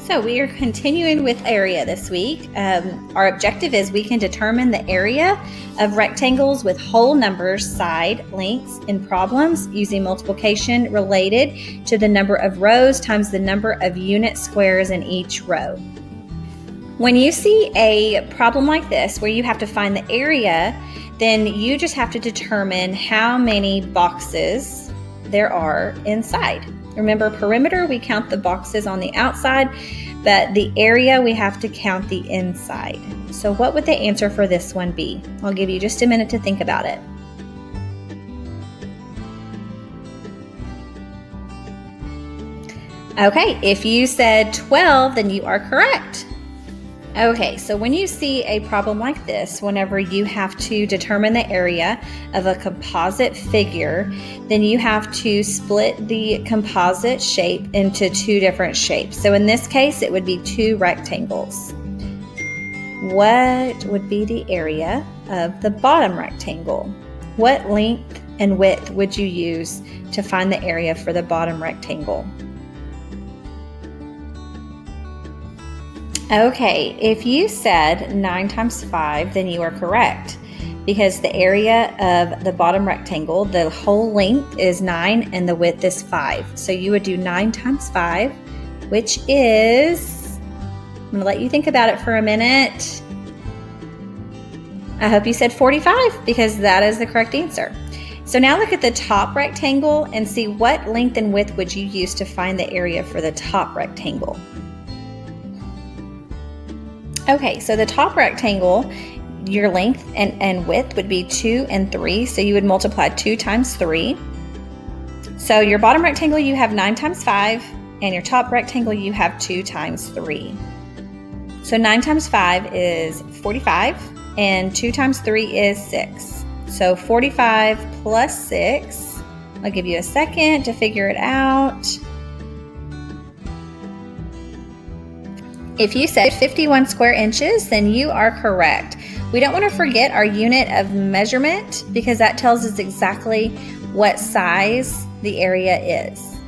So we are continuing with area this week. Our objective is we can determine the area of rectangles with whole numbers, side lengths in problems using multiplication related to the number of rows times the number of unit squares in each row. When you see a problem like this where you have to find the area, then you just have to determine how many boxes there are inside. Remember, perimeter, we count the boxes on the outside, but the area, we have to count the inside. So what would the answer for this one be? I'll give you just a minute to think about it. Okay, if you said 12, then you are correct. Okay, so when you see a problem like this, whenever you have to determine the area of a composite figure, then you have to split the composite shape into two different shapes. So in this case, it would be two rectangles. What would be the area of the bottom rectangle? What length and width would you use to find the area for the bottom rectangle? Okay, if you said 9 times 5, then you are correct, because the area of the bottom rectangle, the whole length is 9 and the width is 5. So you would do 9 times 5, which is, I'm going to let you think about it for a minute. I hope you said 45, because that is the correct answer. So now look at the top rectangle and see what length and width would you use to find the area for the top rectangle. Okay, so the top rectangle, your length and width would be 2 and 3, so you would multiply 2 times 3. So your bottom rectangle, you have 9 times 5, and your top rectangle, you have 2 times 3. So 9 times 5 is 45, and 2 times 3 is 6. So 45 plus 6, I'll give you a second to figure it out. If you said 51 square inches, then you are correct. We don't want to forget our unit of measurement, because that tells us exactly what size the area is.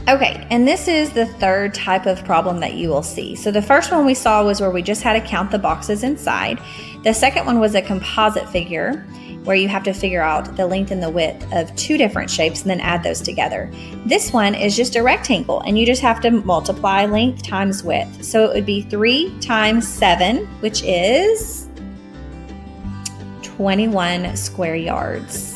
Okay, and this is the third type of problem that you will see. So the first one we saw was where we just had to count the boxes inside. The second one was a composite figure, where you have to figure out the length and the width of two different shapes and then add those together. This one is just a rectangle, and you just have to multiply length times width. So it would be 3 times 7, which is 21 square yards.